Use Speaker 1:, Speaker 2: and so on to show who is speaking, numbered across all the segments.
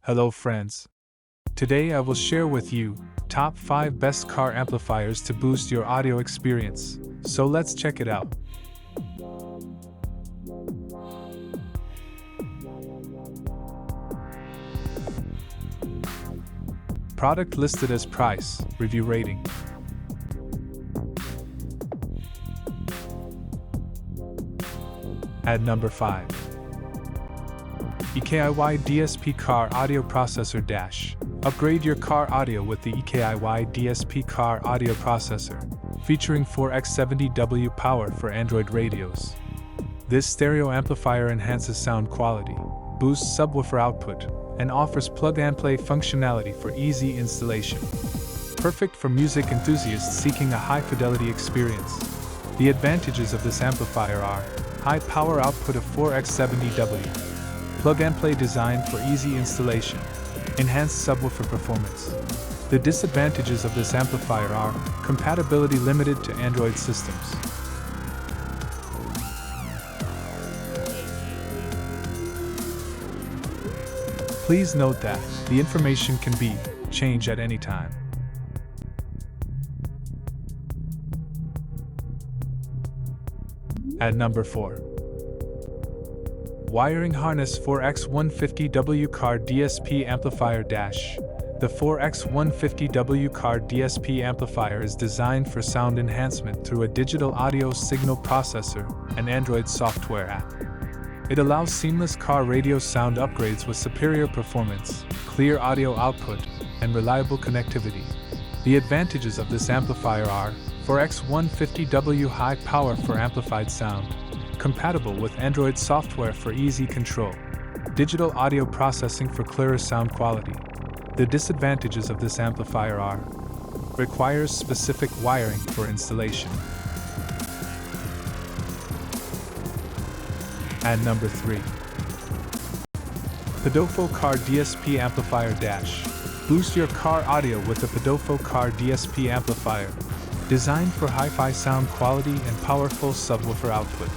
Speaker 1: Hello friends. Today I will share with you top 5 best car amplifiers to boost your audio experience. So let's check it out. Product listed as price, review rating. At number 5. EKIY DSP Car Audio Processor Dash. Upgrade your car audio with the EKIY DSP Car Audio Processor, featuring 4x70W power for Android radios. This stereo amplifier enhances sound quality, boosts subwoofer output, and offers plug-and-play functionality for easy installation. Perfect for music enthusiasts seeking a high-fidelity experience. The advantages of this amplifier are high power output of 4x70W, plug-and-play design for easy installation, enhanced subwoofer performance. The disadvantages of this amplifier are compatibility limited to Android systems. Please note that the information can be changed at any time. At number 4. Wiring Harness 4x150W Car DSP Amplifier Dash. The 4x150W Car DSP Amplifier is designed for sound enhancement through a digital audio signal processor and Android software app. It allows seamless car radio sound upgrades with superior performance, clear audio output, and reliable connectivity. The advantages of this amplifier are 4x150W high power for amplified sound, compatible with Android software for easy control, digital audio processing for clearer sound quality. The disadvantages of this amplifier are requires specific wiring for installation. At number 3. Podofo Car DSP Amplifier Dash. Boost your car audio with the Podofo Car DSP Amplifier, designed for hi-fi sound quality and powerful subwoofer output.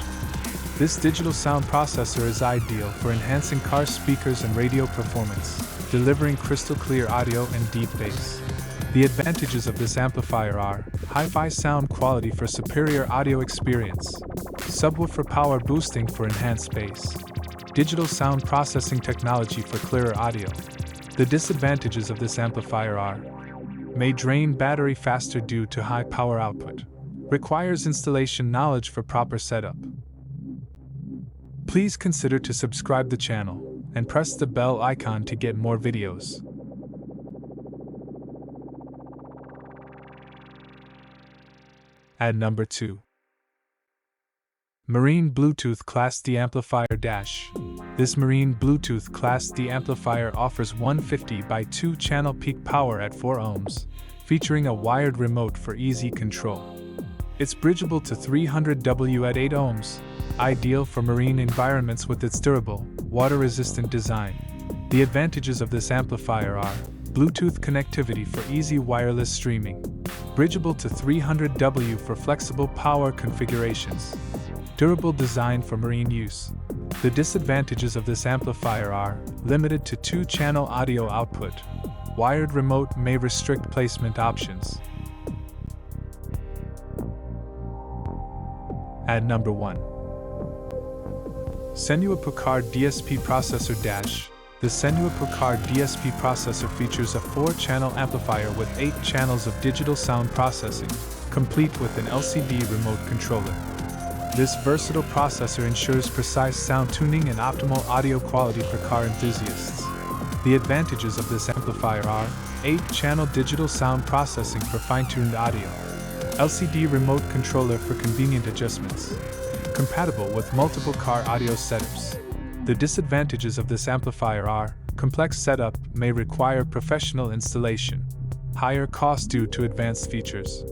Speaker 1: This digital sound processor is ideal for enhancing car speakers and radio performance, delivering crystal clear audio and deep bass. The advantages of this amplifier are hi-fi sound quality for superior audio experience, subwoofer power boosting for enhanced bass, digital sound processing technology for clearer audio. The disadvantages of this amplifier are may drain battery faster due to high power output, requires installation knowledge for proper setup. Please consider to subscribe the channel and press the bell icon to get more videos. At number 2. Marine Bluetooth Class D Amplifier Dash. This Marine Bluetooth Class D amplifier offers 150 by 2 channel peak power at 4 ohms, featuring a wired remote for easy control. It's bridgeable to 300W at 8 ohms, ideal for marine environments with its durable, water-resistant design. The advantages of this amplifier are Bluetooth connectivity for easy wireless streaming, bridgeable to 300W for flexible power configurations, durable design for marine use. The disadvantages of this amplifier are limited to 2-channel audio output. Wired remote may restrict placement options. At number 1. Sennuopu Car DSP Processor Dash. The Sennuopu Car DSP Processor features a 4-channel amplifier with 8 channels of digital sound processing, complete with an LCD remote controller. This versatile processor ensures precise sound tuning and optimal audio quality for car enthusiasts. The advantages of this amplifier are 8-channel digital sound processing for fine-tuned audio, LCD remote controller for convenient adjustments, compatible with multiple car audio setups. The disadvantages of this amplifier are complex setup may require professional installation, higher cost due to advanced features.